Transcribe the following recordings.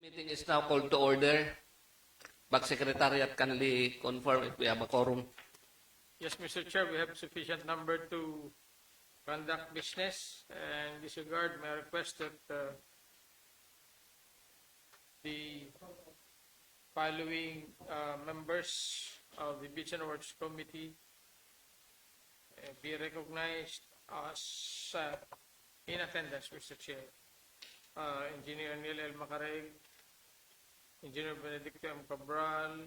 Meeting is now called to order. Back Secretariat kindly confirm if we have a quorum. Yes, Mr. Chair, we have sufficient number to conduct business. And in this regard, may I request that the following members of the Beach and Works Committee be recognized as in attendance, Mr. Chair. Engineer Neil L. Macareg, Engineer Benedicto M. Cabral,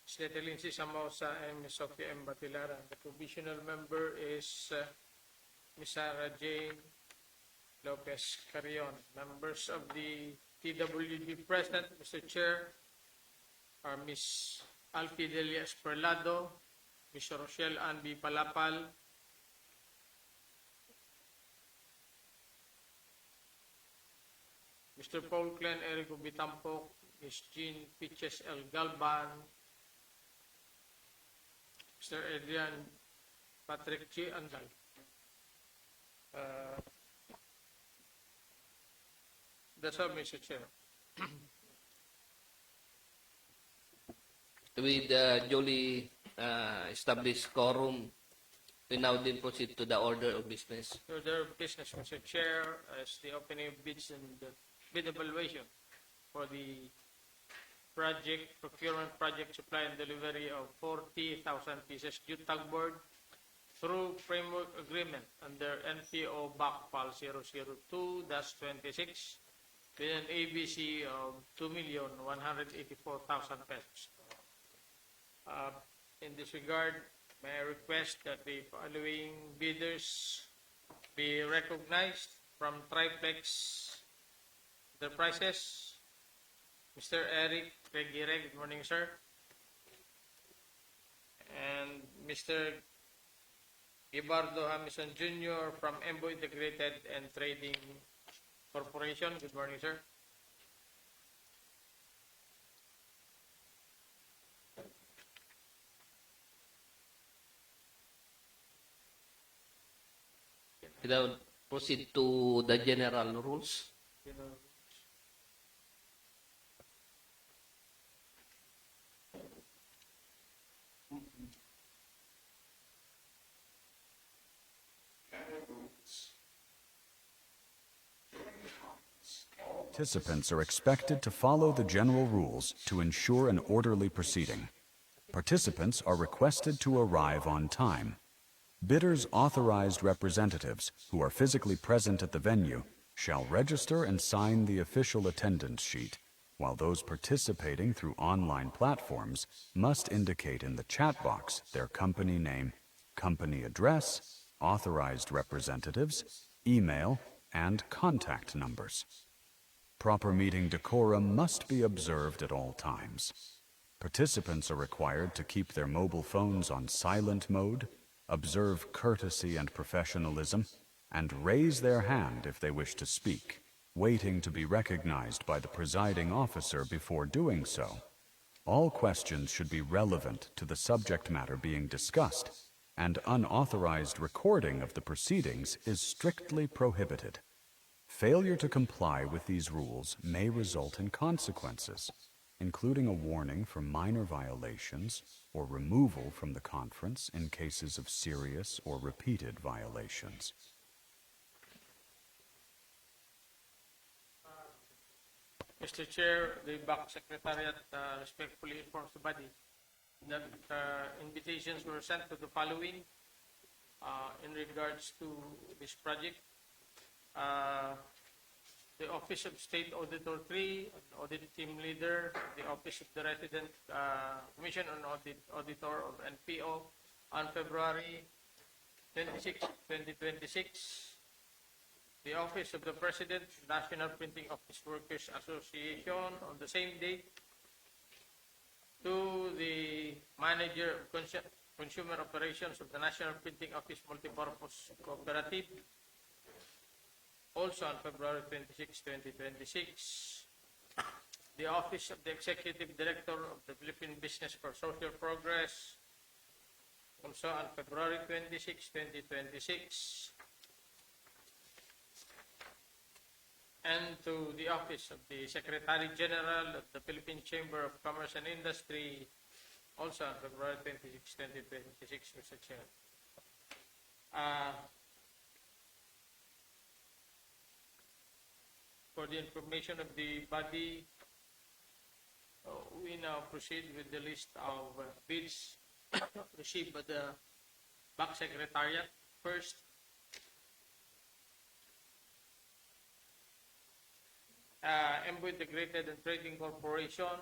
Senator Lindsay Samosa, and Ms. Sophia M. Batilara. The provisional member is Ms. Sarah Jane Lopez Carrion. Members of the TWG present, Mr. Chair, are Ms. Alfidelia Esperlado, Ms. Rochelle Anby Palapal, Mr. Paul Clen Erico Bitampok, Ms. Jean Pitches L. Galban, Mr. Adrian Patrick G. Andal. That's all, Mr. Chair. With duly established quorum, we now then proceed to the order of business. Order of business, Mr. Chair, as the opening of bids and the bid evaluation for the procurement project supply and delivery of 40,000 pieces Jute Tagboard through framework agreement under NPO BACPAL 002-26 with an ABC of 2,184,000 pesos. In this regard, may I request that the following bidders be recognized from Triplex Enterprises. Mr. Eric Regire, good morning, sir. And Mr. Gibardo Hamison Jr. from Embo Integrated and Trading Corporation. Good morning, sir. We now proceed to the general rules. Participants are expected to follow the general rules to ensure an orderly proceeding. Participants are requested to arrive on time. Bidders' authorized representatives who are physically present at the venue shall register and sign the official attendance sheet, while those participating through online platforms must indicate in the chat box their company name, company address, authorized representatives, email, and contact numbers. Proper meeting decorum must be observed at all times. Participants are required to keep their mobile phones on silent mode, observe courtesy and professionalism, and raise their hand if they wish to speak, waiting to be recognized by the presiding officer before doing so. All questions should be relevant to the subject matter being discussed, and unauthorized recording of the proceedings is strictly prohibited. Failure to comply with these rules may result in consequences, including a warning for minor violations or removal from the conference in cases of serious or repeated violations. Mr. Chair, the BAC Secretariat respectfully informs the body that invitations were sent to the following in regards to this project. The Office of State Auditor 3, Audit Team Leader, the Office of the Resident Commission on Auditor of NPO on February 26, 2026. The Office of the President, National Printing Office Workers Association on the same day. To the Manager of Consumer Operations of the National Printing Office Multipurpose Cooperative, also on February 26, 2026. The Office of the Executive Director of the Philippine Business for Social Progress, also on February 26, 2026. and to the Office of the Secretary General of the Philippine Chamber of Commerce and Industry, also on February 26, 2026, Mr. Chair. For the information of the body, we now proceed with the list of bids received by the Back Secretariat. First, Embu Integrated and Trading Corporation,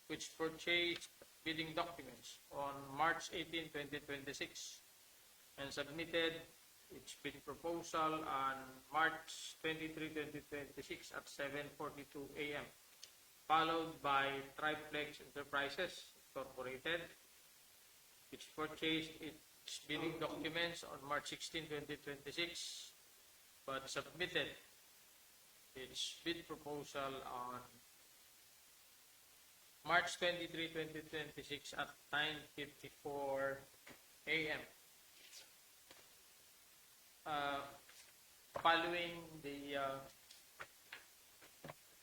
which purchased bidding documents on March 18, 2026 and submitted its bid proposal on March 23, 2026 at 7:42 a.m., followed by Triplex Enterprises Incorporated, which purchased its bidding documents on March 16, 2026, but submitted its bid proposal on March 23, 2026 at 9:54 a.m. Following the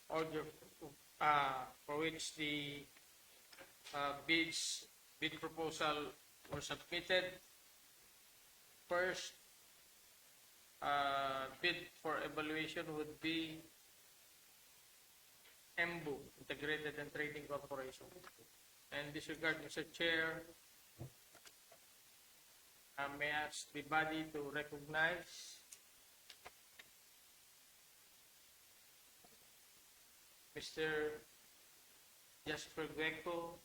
order for which the bid proposal were submitted, first bid for evaluation would be Embu Integrated and Trading Corporation. And in this regard, Mr. Chair, may I ask the body to recognize Mr. Jasper Greco,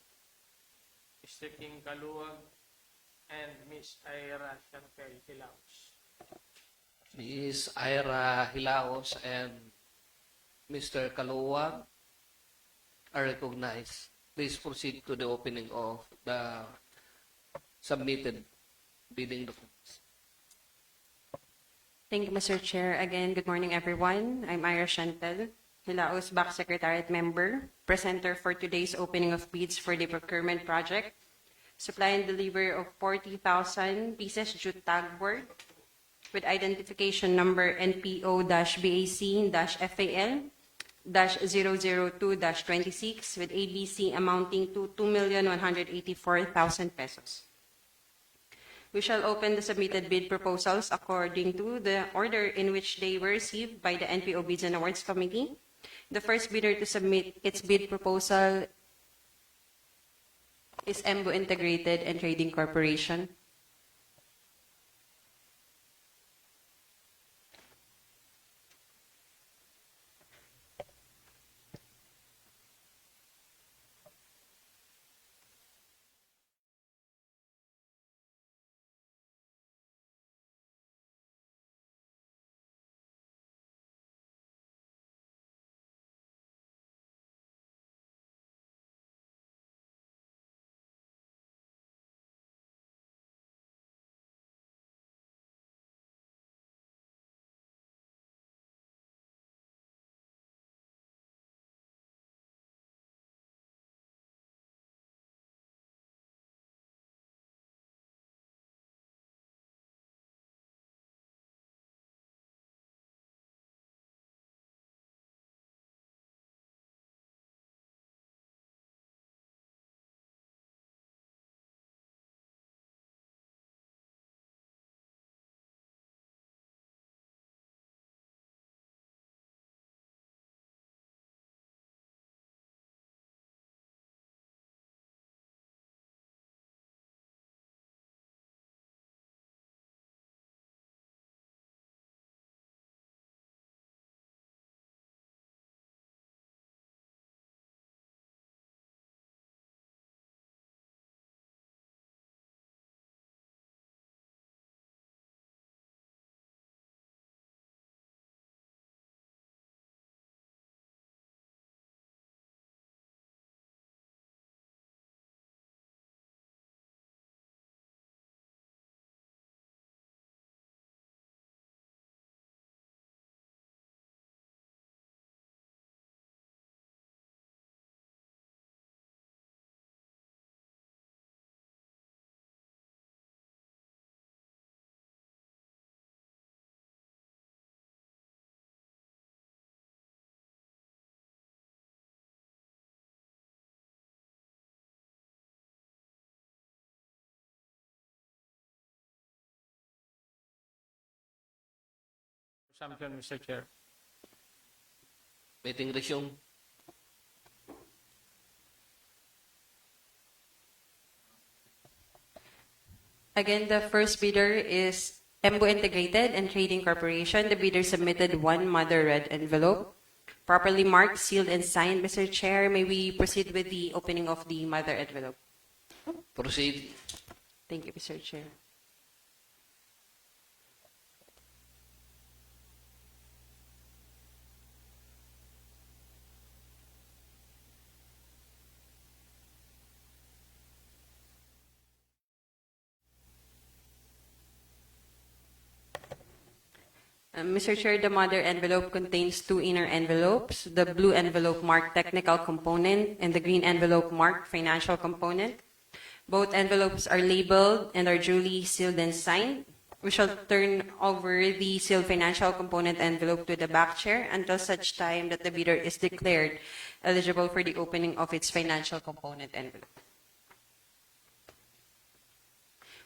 Mr. King Kaluwag, and Ms. Ira Chantel Hilaos. Ms. Ira Hilaos and Mr. Kaluwag are recognized. Please proceed to the opening of the submitted bidding documents. Thank you, Mr. Chair. Again, good morning, everyone. I'm Ira Chantel Hilaos, Back Secretariat Member, presenter for today's opening of bids for the procurement project, supply and delivery of 40,000 pieces Jute Tagboard with identification number NPO-BAC-FAL-002-26 with ABC amounting to 2,184,000 pesos. We shall open the submitted bid proposals according to the order in which they were received by the NPO Bids and Awards Committee. The first bidder to submit its bid proposal is Embu Integrated and Trading Corporation. Assumption, Mr. Chair. Meeting resume. Again, the first bidder is Embu Integrated and Trading Corporation. The bidder submitted one mother red envelope, properly marked, sealed, and signed. Mr. Chair, may we proceed with the opening of the mother envelope? Proceed. Thank you, Mr. Chair. Mr. Chair, the mother envelope contains two inner envelopes, the blue envelope marked technical component and the green envelope marked financial component. Both envelopes are labeled and are duly sealed and signed. We shall turn over the sealed financial component envelope to the back chair until such time that the bidder is declared eligible for the opening of its financial component envelope.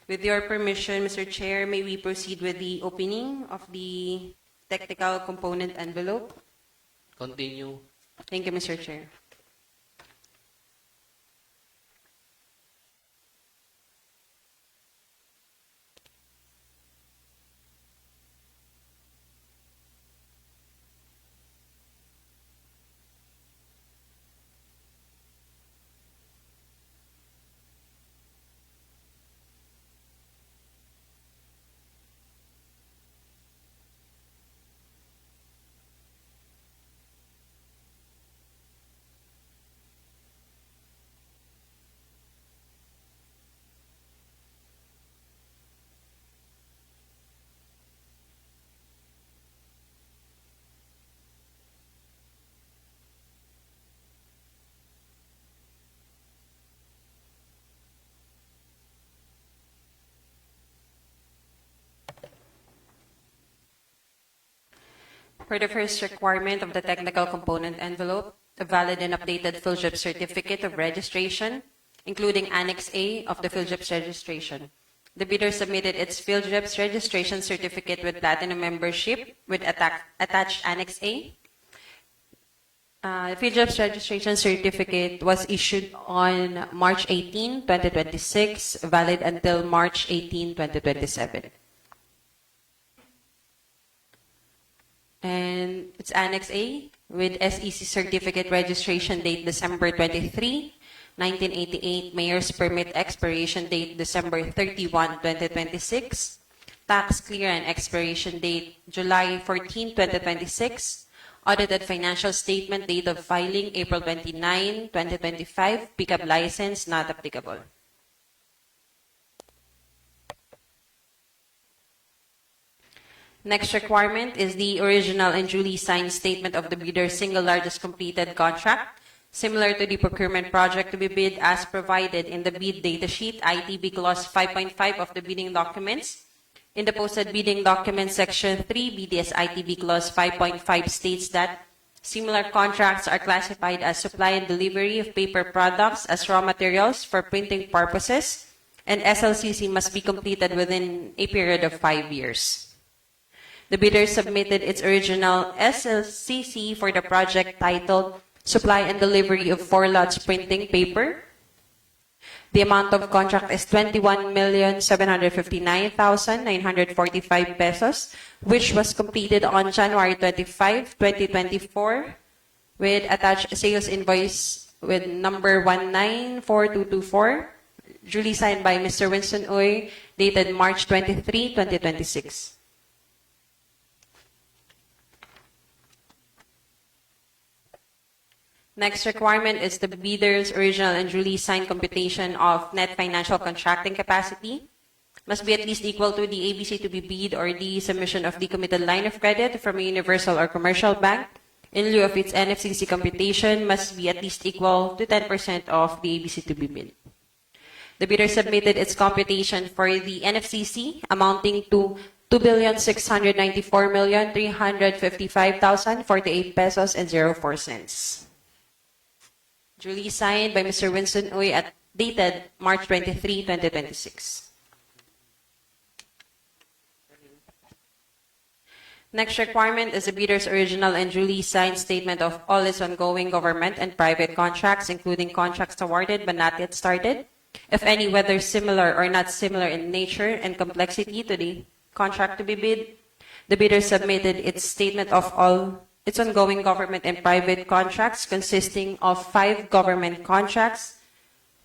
With your permission, Mr. Chair, may we proceed with the opening of the technical component envelope? Continue. Thank you, Mr. Chair. For the first requirement of the technical component envelope, a valid and updated Bldg certificate of registration, including Annex A of the Bldg registration. The bidder submitted its Bldg registration certificate with platinum membership with attached Annex A. The Bldg registration certificate was issued on March 18, 2026, valid until March 18, 2027. And it's Annex A with SEC certificate registration date December 23, 1988, Mayor's permit expiration date December 31, 2026, tax clear and expiration date July 14, 2026, audited financial statement date of filing April 29, 2025, pickup license not applicable. Next requirement is the original and duly signed statement of the bidder's single largest completed contract, similar to the procurement project to be bid as provided in the bid data sheet, ITB Clause 5.5 of the bidding documents. In the posted bidding document, Section 3, BDS ITB Clause 5.5 states that similar contracts are classified as supply and delivery of paper products as raw materials for printing purposes, and SLCC must be completed within a period of 5 years. The bidder submitted its original SLCC for the project titled Supply and Delivery of 4 Lots Printing Paper. The amount of contract is 21,759,945 pesos, which was completed on January 25, 2024, with attached sales invoice with number 194224, duly signed by Mr. Winston Uy, dated March 23, 2026. Next requirement is the bidder's original and duly signed computation of net financial contracting capacity. Must be at least equal to the ABC to be bid or the submission of the committed line of credit from a universal or commercial bank. In lieu of its NFCC computation, must be at least equal to 10% of the ABC to be bid. The bidder submitted its computation for the NFCC amounting to 2,694,355,048 pesos and 04 cents. Duly signed by Mr. Winston Uy at dated March 23, 2026. Next requirement is the bidder's original and duly signed statement of all its ongoing government and private contracts, including contracts awarded but not yet started, if any, whether similar or not similar in nature and complexity to the contract to be bid. The bidder submitted its statement of all its ongoing government and private contracts, consisting of 5 government contracts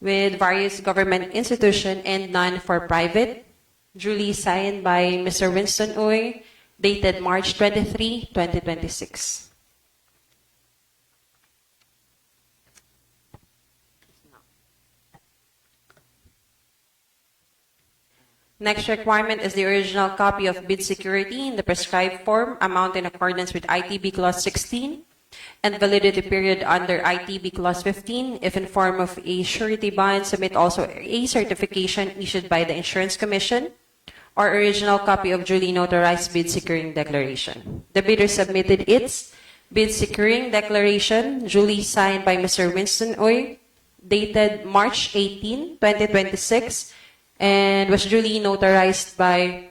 with various government institutions and none for private, duly signed by Mr. Winston Uy, dated March 23, 2026. Next requirement is the original copy of bid security in the prescribed form, amount in accordance with ITB Clause 16, and validity period under ITB Clause 15. If in form of a surety bond, submit also a certification issued by the Insurance Commission, or original copy of duly notarized bid securing declaration. The bidder submitted its bid securing declaration, duly signed by Mr. Winston Uy, dated March 18, 2026, and was duly notarized by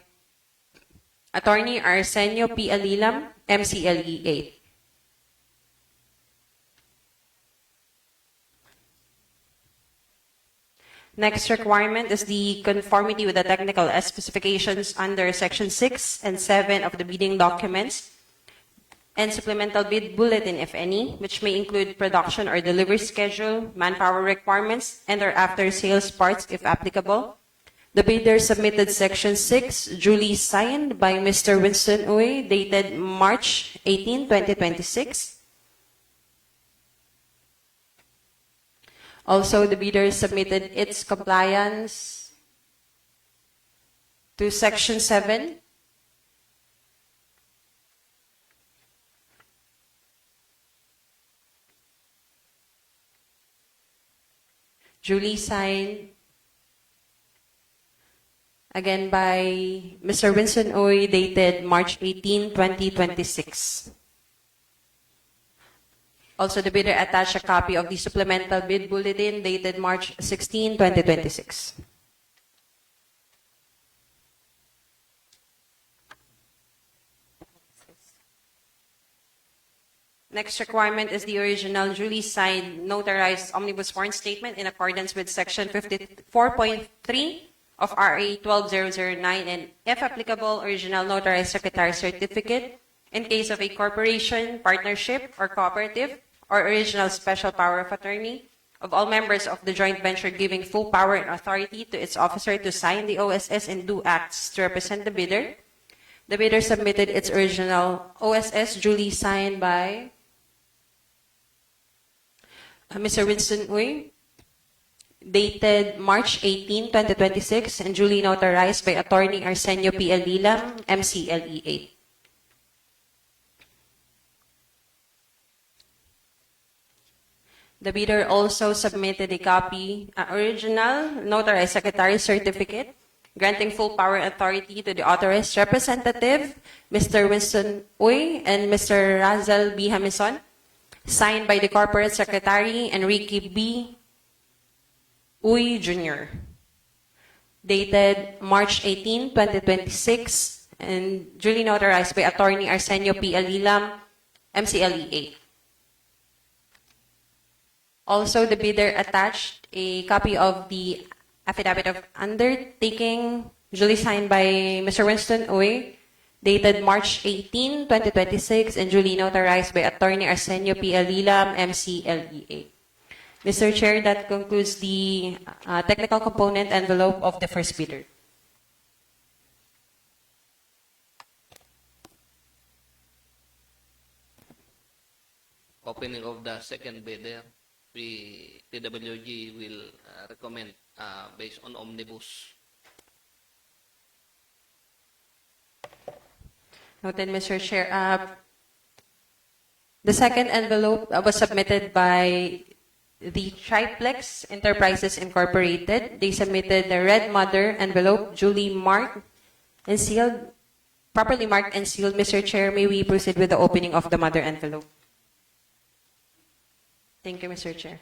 Attorney Arsenio P. Alilam, MCLE 8. Next requirement is the conformity with the technical specifications under Section 6 and 7 of the bidding documents and supplemental bid bulletin, if any, which may include production or delivery schedule, manpower requirements, and or after-sales parts, if applicable. The bidder submitted Section 6, duly signed by Mr. Winston Uy, dated March 18, 2026. Also, the bidder submitted its compliance to Section 7, duly signed again by Mr. Winston Uy, dated March 18, 2026. Also, the bidder attached a copy of the supplemental bid bulletin dated March 16, 2026. Next requirement is the original duly signed notarized omnibus warrant statement in accordance with Section 54.3 of RA 12009, and if applicable, original notarized secretary certificate in case of a corporation, partnership, or cooperative, or original special power of attorney of all members of the joint venture, giving full power and authority to its officer to sign the OSS and do acts to represent the bidder. The bidder submitted its original OSS, duly signed by Mr. Winston Uy, dated March 18, 2026, and duly notarized by Attorney Arsenio P. Alilam, MCLE 8. The bidder also submitted a copy, original notarized secretary certificate, granting full power and authority to the authorized representative, Mr. Winston Uy and Mr. Razal B. Hamison, signed by the corporate secretary, Enrique B. Uy Jr., dated March 18, 2026, and duly notarized by Attorney Arsenio P. Alilam, MCLE 8. Also, the bidder attached a copy of the affidavit of undertaking, duly signed by Mr. Winston Uy, dated March 18, 2026, and duly notarized by Attorney Arsenio P. Alilam, MCLE 8. Mr. Chair, that concludes the technical component envelope of the first bidder. Opening of the second bidder, TWG will recommend based on omnibus. Noted, Mr. Chair. The second envelope was submitted by the Triplex Enterprises Incorporated. They submitted the red mother envelope, duly marked and sealed, properly marked and sealed. Mr. Chair, may we proceed with the opening of the mother envelope? Thank you, Mr. Chair.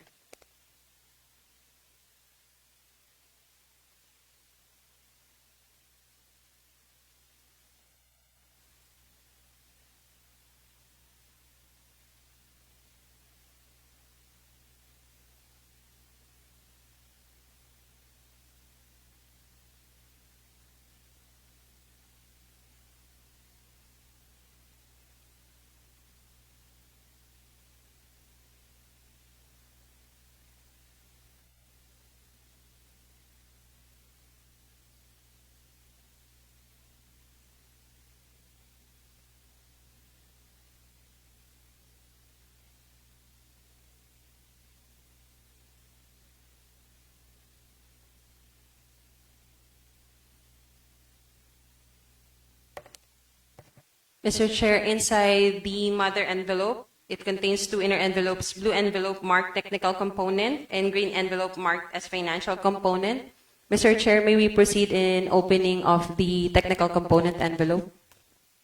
Mr. Chair, inside the mother envelope, it contains two inner envelopes, blue envelope marked technical component and green envelope marked as financial component. Mr. Chair, may we proceed in opening of the technical component envelope?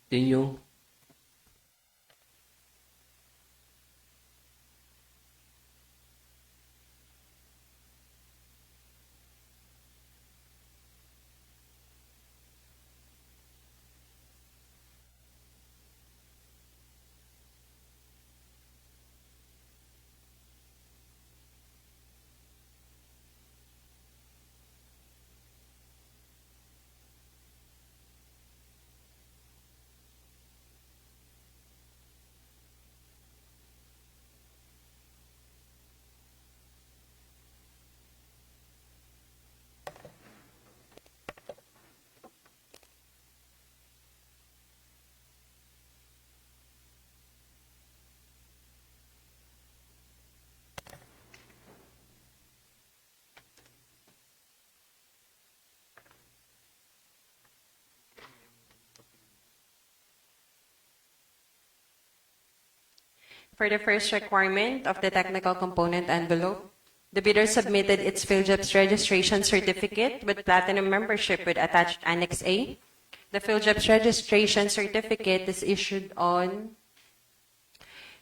Continue. For the first requirement of the technical component envelope, the bidder submitted its PhilJEP's registration certificate with platinum membership with attached Annex A. The PhilJEP's registration certificate is issued on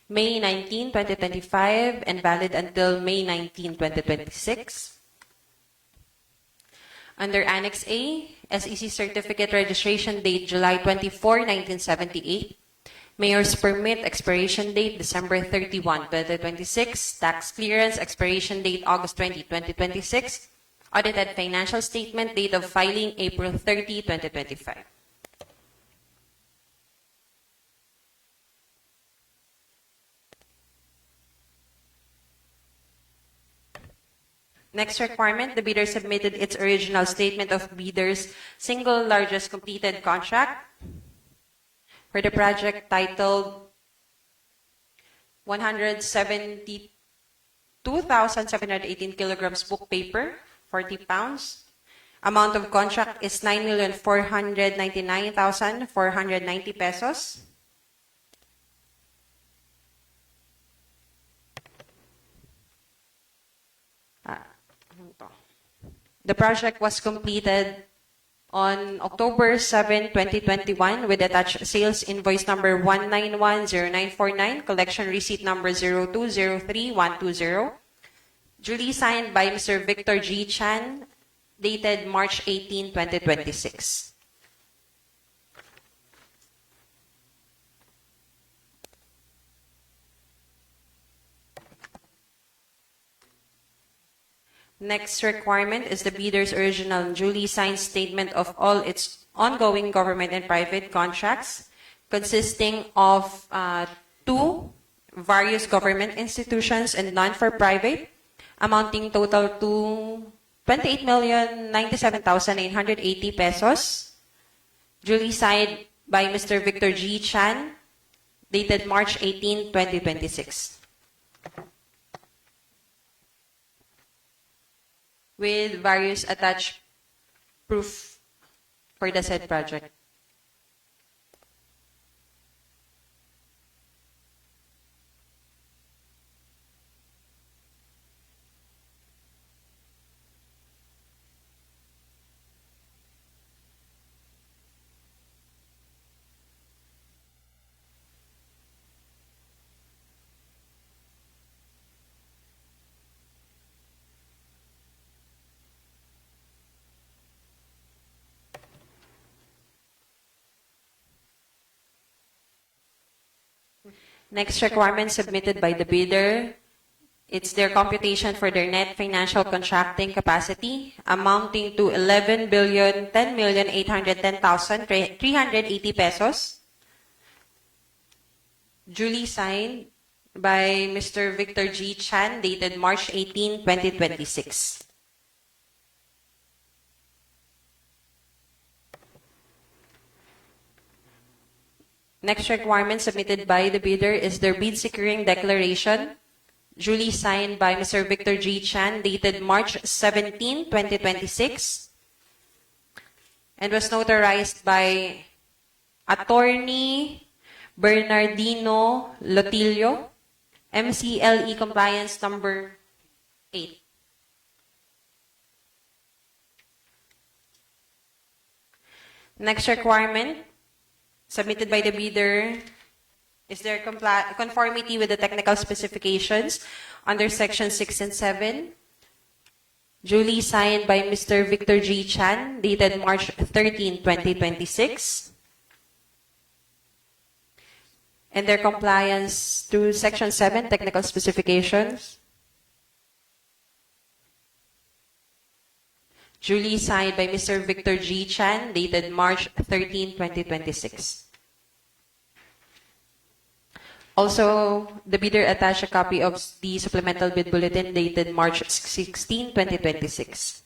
May 19, 2025 and valid until May 19, 2026. Under Annex A, SEC certificate registration date July 24, 1978. Mayor's permit expiration date December 31, 2026. Tax clearance expiration date August 20, 2026. Audited financial statement date of filing April 30, 2025. Next requirement, the bidder submitted its original statement of bidder's single largest completed contract for the project titled 172,718 kilograms book paper, 40 pounds. Amount of contract is 9,499,490 pesos. The project was completed on October 7, 2021 with attached sales invoice number 1910949, collection receipt number 0203120, duly signed by Mr. Victor G. Chan, dated March 18, 2026. Next requirement is the bidder's original duly signed statement of all its ongoing government and private contracts, consisting of two various government institutions and none for private, amounting total to 28,097,880 pesos, duly signed by Mr. Victor G. Chan, dated March 18, 2026. With various attached proof for the said project. Next requirement submitted by the bidder, it's their computation for their net financial contracting capacity, amounting to 11,10,810,380 pesos, duly signed by Mr. Victor G. Chan, dated March 18, 2026. Next requirement submitted by the bidder is their bid securing declaration, duly signed by Mr. Victor G. Chan, dated March 17, 2026, and was notarized by Attorney Bernardino Lotilio, MCLE compliance number 8. Next requirement, submitted by the bidder, is there conformity with the technical specifications under section 6 and 7, duly signed by Mr. Victor G. Chan, dated March 13, 2026, and their compliance to section 7, technical specifications, duly signed by Mr. Victor G. Chan, dated March 13, 2026. Also, the bidder attached a copy of the supplemental bid bulletin dated March 16, 2026.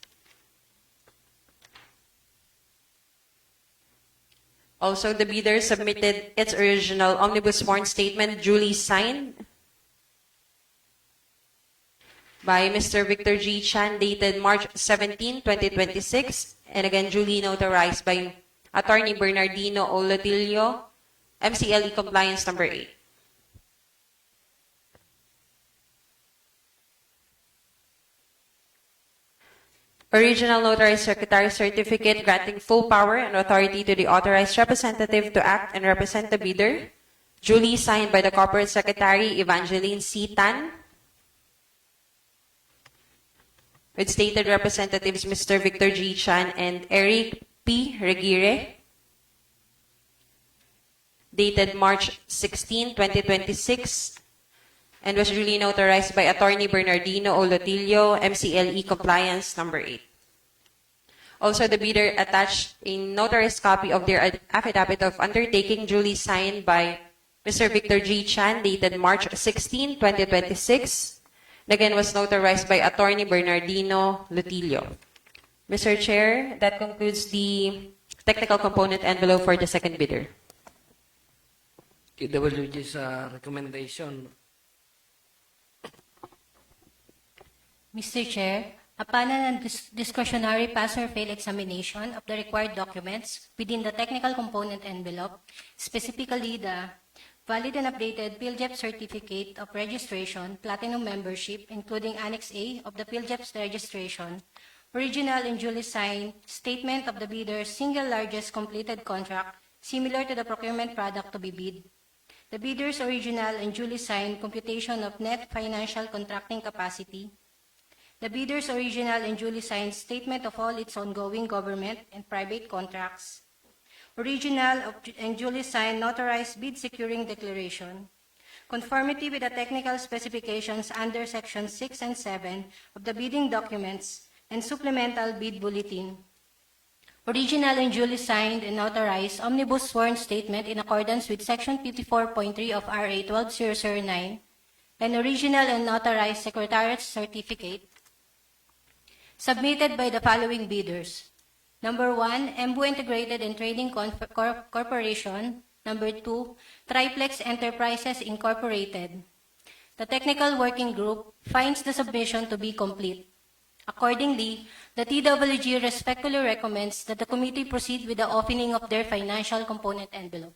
Also, the bidder submitted its original omnibus sworn statement duly signed by Mr. Victor G. Chan, dated March 17, 2026, and again duly notarized by Attorney Bernardino Olotilio, MCLE compliance number 8. Original notarized secretary certificate granting full power and authority to the authorized representative to act and represent the bidder, duly signed by the corporate secretary Evangeline C. Tan, with stated representatives Mr. Victor G. Chan and Eric P. Regire, dated March 16, 2026, and was duly notarized by Attorney Bernardino Olotilio, MCLE compliance number 8. Also, the bidder attached a notarized copy of their affidavit of undertaking duly signed by Mr. Victor G. Chan, dated March 16, 2026, and again was notarized by Attorney Bernardino Lotilio. Mr. Chair, that concludes the technical component envelope for the second bidder. KWG's recommendation. Mr. Chair, upon a discretionary pass or fail examination of the required documents within the technical component envelope, specifically the valid and updated Bldg certificate of registration, platinum membership, including Annex A of the Bldg registration, original and duly signed statement of the bidder's single largest completed contract similar to the procurement product to be bid, the bidder's original and duly signed computation of net financial contracting capacity, the bidder's original and duly signed statement of all its ongoing government and private contracts, original and duly signed notarized bid securing declaration, conformity with the technical specifications under Section 6 and 7 of the bidding documents and supplemental bid bulletin, original and duly signed and notarized omnibus sworn statement in accordance with Section 54.3 of RA 12009, and original and notarized secretariat's certificate submitted by the following bidders. Number 1, Embu Integrated and Trading Corporation. Number 2, Triplex Enterprises Incorporated. The technical working group finds the submission to be complete. Accordingly, the TWG respectfully recommends that the committee proceed with the opening of their financial component envelope.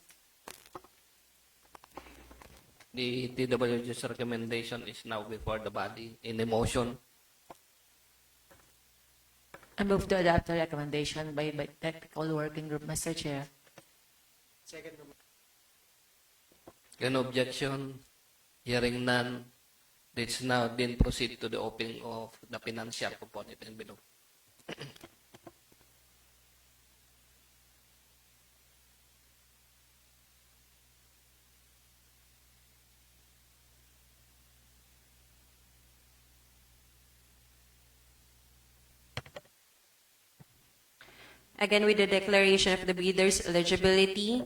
The TWG's recommendation is now before the body in a motion. I move to adopt the recommendation by technical working group, Mr. Chair. Second. No objection. Hearing none. Let's now then proceed to the opening of the financial component envelope. Again, with the declaration of the bidder's eligibility,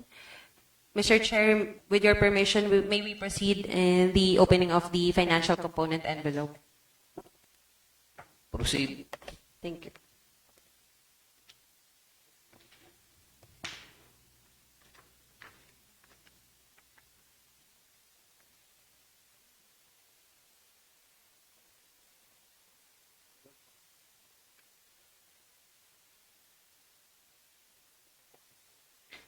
Mr. Chair, with your permission, may we proceed in the opening of the financial component envelope? Proceed. Thank you.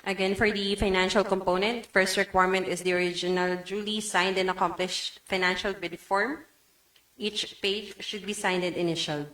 Again, for the financial component, first requirement is the original duly signed and accomplished financial bid form. Each page should be signed and initialed.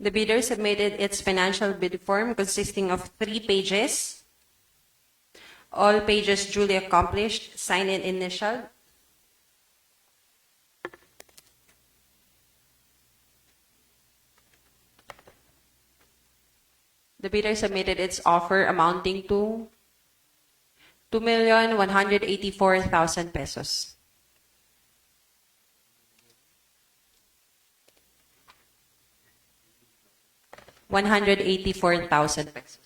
The bidder submitted its financial bid form consisting of 3 pages. All pages duly accomplished, signed and initialed. The bidder submitted its offer amounting to 2,184,000 pesos. $184,000 pesos.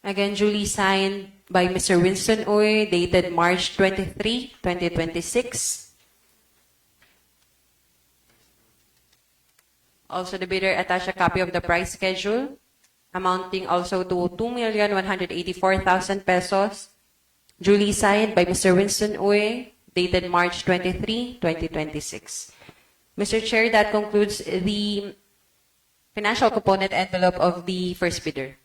Again, duly signed by Mr. Winston Uy, dated March 23, 2026. Also, the bidder attached a copy of the price schedule, amounting also to 2,184,000 pesos, duly signed by Mr. Winston Uy, dated March 23, 2026. Mr. Chair, that concludes the financial component envelope of the first bidder.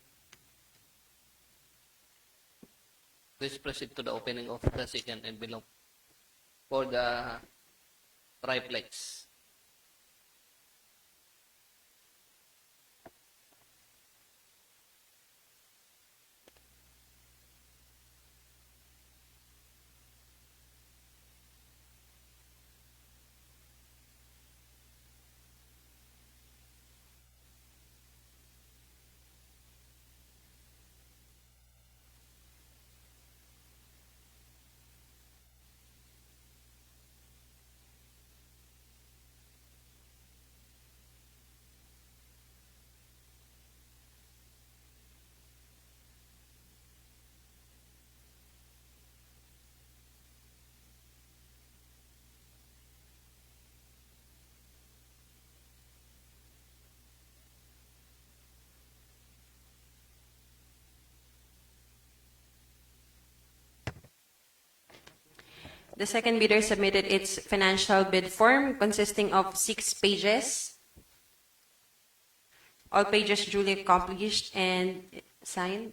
Please proceed to the opening of the second envelope for the triplex. The second bidder submitted its financial bid form consisting of 6 pages. All pages duly accomplished and signed.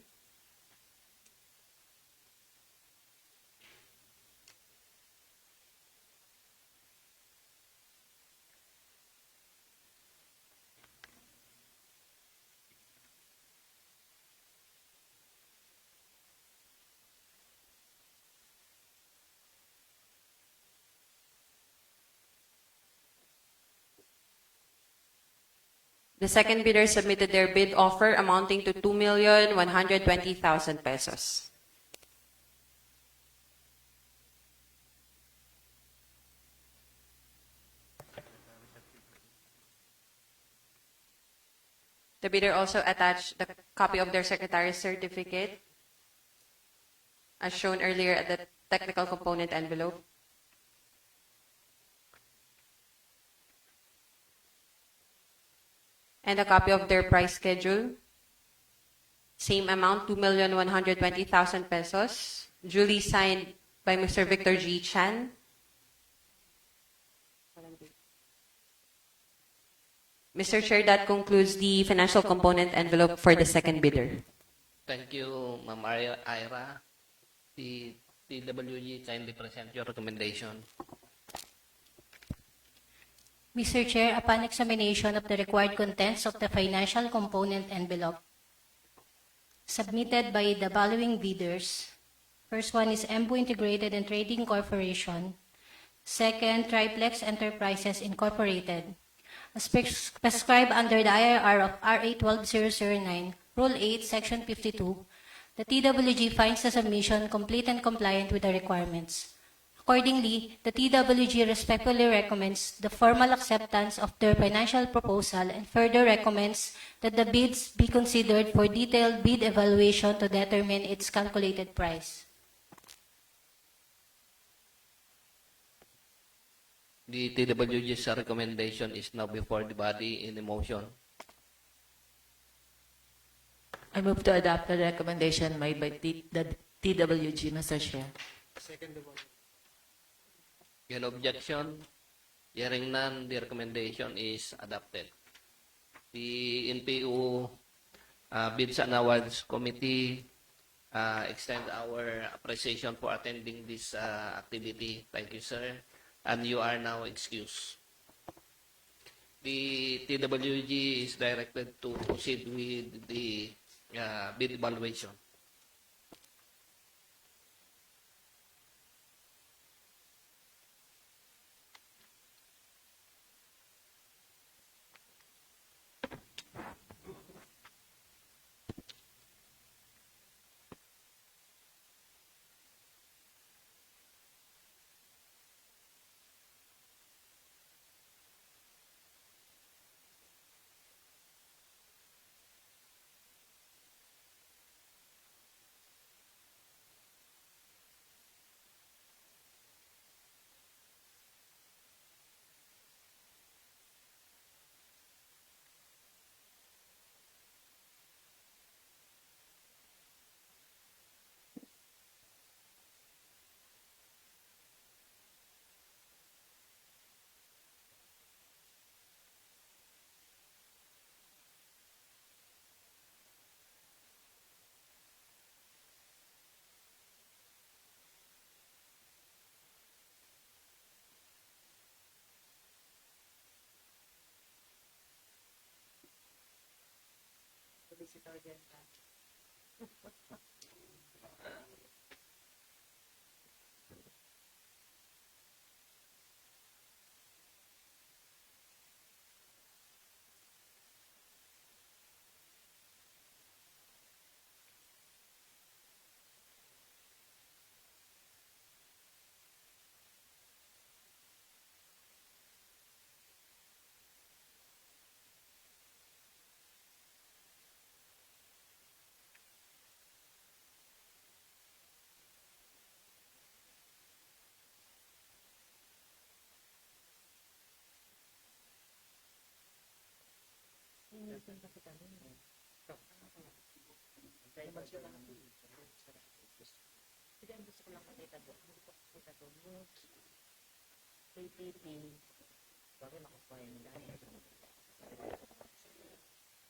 The second bidder submitted their bid offer amounting to 2,120,000 pesos. The bidder also attached the copy of their secretary's certificate, as shown earlier at the technical component envelope. And a copy of their price schedule. Same amount, 2,120,000 pesos. Duly signed by Mr. Victor G. Chan. Mr. Chair, that concludes the financial component envelope for the second bidder. Thank you, Ma'am Ira. The Bldg kindly present your recommendation. Mr. Chair, upon examination of the required contents of the financial component envelope submitted by the following bidders. First one is Embu Integrated and Trading Corporation. Second, Triplex Enterprises Incorporated. as prescribed under the IRR of RA 12009, Rule 8, Section 52, the TWG finds the submission complete and compliant with the requirements. Accordingly, the TWG respectfully recommends the formal acceptance of their financial proposal and further recommends that the bids be considered for detailed bid evaluation to determine its calculated price. The TWG's recommendation is now before the body in a motion. I move to adopt the recommendation made by the TWG, Mr. Chair. Second the motion. Any objection? Hearing none, the recommendation is adopted. The NPO Bids and Awards Committee extend our appreciation for attending this activity. Thank you, sir. And you are now excused. The TWG is directed to proceed with the bid evaluation.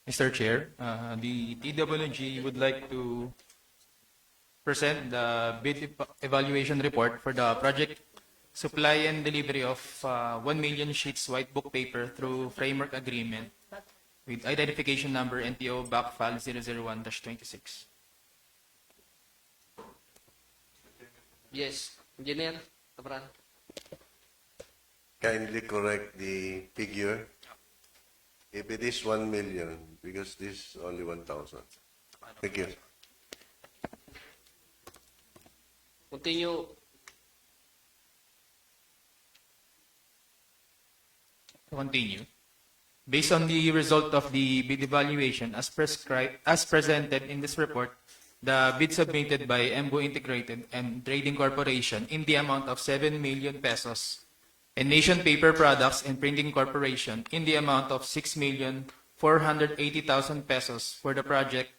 Mr. Chair, the TWG would like to present the bid evaluation report for the project supply and delivery of 1 million sheets white book paper through framework agreement with identification number NPO backfile 001-26. Yes, Engineer Cabral. Kindly correct the figure. If it is 1 million, because this is only 1,000. Thank you. Continue. To continue, based on the result of the bid evaluation as presented in this report, the bid submitted by EMBO Integrated and Trading Corporation in the amount of 7 million pesos and Nation Paper Products and Printing Corporation in the amount of 6,480,000 pesos for the project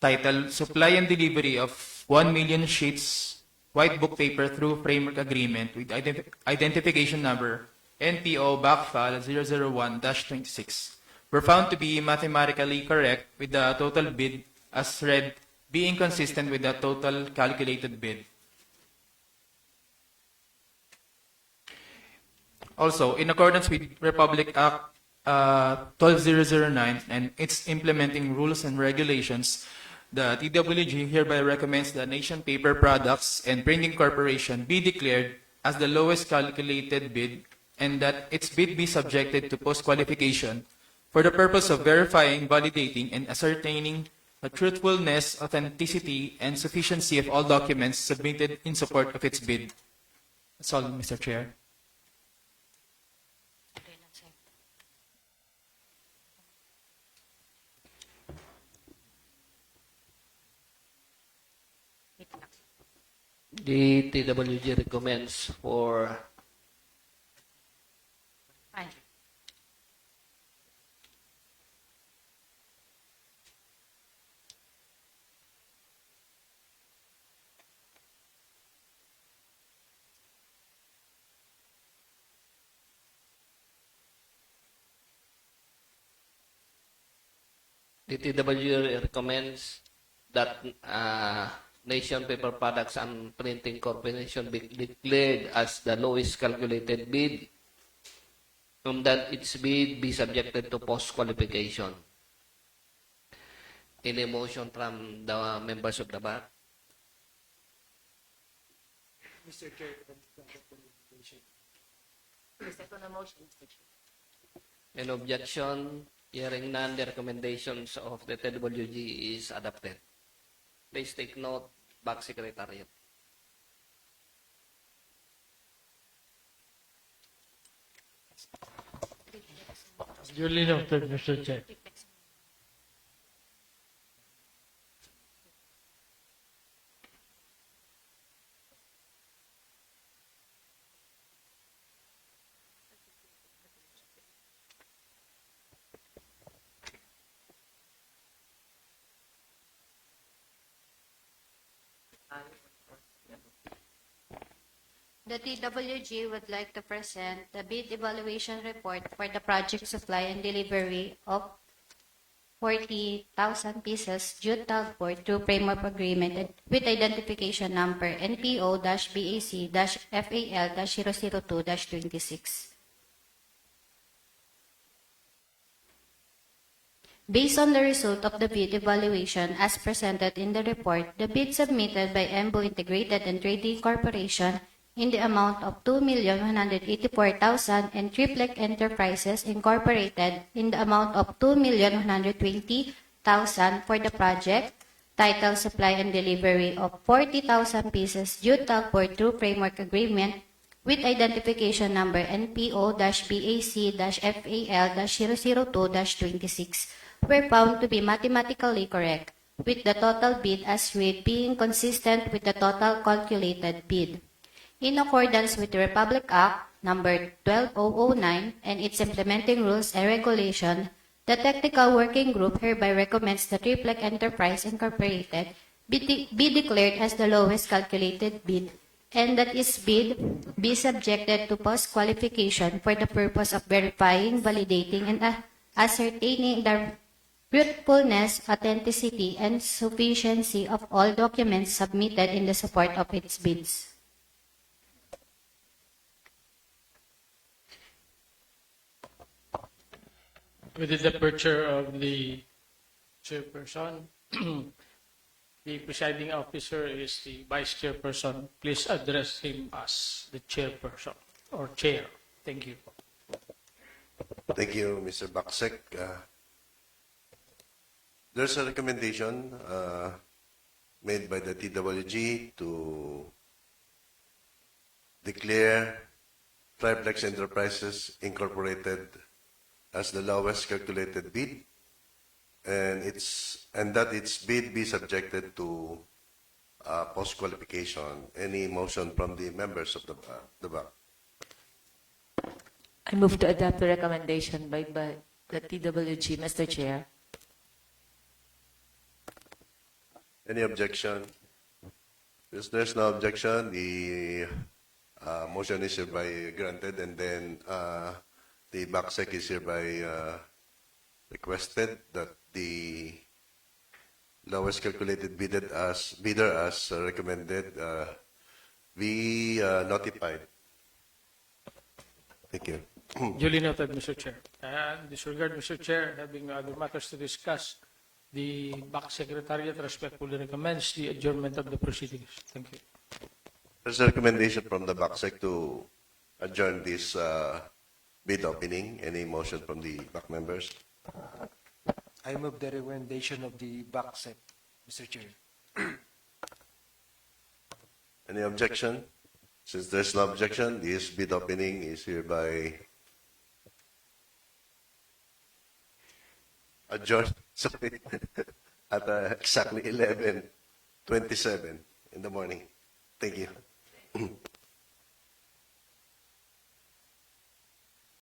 titled Supply and Delivery of 1 million sheets white book paper through framework agreement with identification number NPO backfile 001-26 were found to be mathematically correct, with the total bid as read being consistent with the total calculated bid. Also, in accordance with Republic Act 12009 and its implementing rules and regulations, the TWG hereby recommends the Nation Paper Products and Printing Corporation be declared as the lowest calculated bid and that its bid be subjected to post-qualification for the purpose of verifying, validating, and ascertaining the truthfulness, authenticity, and sufficiency of all documents submitted in support of its bid. That's all, Mr. Chair. The TWG recommends for the TWG recommends that Nation Paper Products and Printing Corporation be declared as the lowest calculated bid, and that its bid be subjected to post-qualification. Any motion from the members of the back? Mr. Chair, An objection? Hearing none, the recommendations of the TWG is adopted. Please take note, back secretariat. duly noted, Mr. Chair. The TWG would like to present the bid evaluation report for the project supply and delivery of 40,000 pieces Jute Tagboard through framework agreement with identification number NPO-BAC-FAL-002-26. Based on the result of the bid evaluation as presented in the report, the bid submitted by EMBO Integrated and Trading Corporation in the amount of 2,184,000 and Triplec Enterprises Incorporated in the amount of 2,120,000 for the project title supply and delivery of 40,000 pieces Jute Tagboard through framework agreement with identification number NPO-BAC-FAL-002-26 were found to be mathematically correct, with the total bid as read being consistent with the total calculated bid. In accordance with the Republic Act number 12009 and its implementing rules and regulation, the Technical Working Group hereby recommends the Triplec Enterprise Incorporated be declared as the lowest calculated bid, and that its bid be subjected to post-qualification for the purpose of verifying, validating, and ascertaining the truthfulness, authenticity, and sufficiency of all documents submitted in the support of its bids. With the departure of the chairperson, the presiding officer is the vice chairperson. Please address him as the chairperson or chair. Thank you. Thank you, Mr. Baksek. There's a recommendation made by the TWG to declare Triplex Enterprises Incorporated as the lowest calculated bid, and that its bid be subjected to post-qualification. Any motion from the members of the back? I move to adopt the recommendation made by the TWG, Mr. Chair. Any objection? If there's no objection, the motion is hereby granted, and then the BACSEC is hereby requested that the lowest calculated bidder as recommended be notified. Thank you. Duly noted, Mr. Chair. In this regard, Mr. Chair, having no other matters to discuss, the back secretariat respectfully recommends the adjournment of the proceedings. Thank you. There's a recommendation from the BACSEC to adjourn this bid opening. Any motion from the back members? I move the recommendation of the back set, Mr. Chair. Any objection? Since there's no objection, this bid opening is hereby adjourned. Sorry. At exactly 11:27 in the morning. Thank you.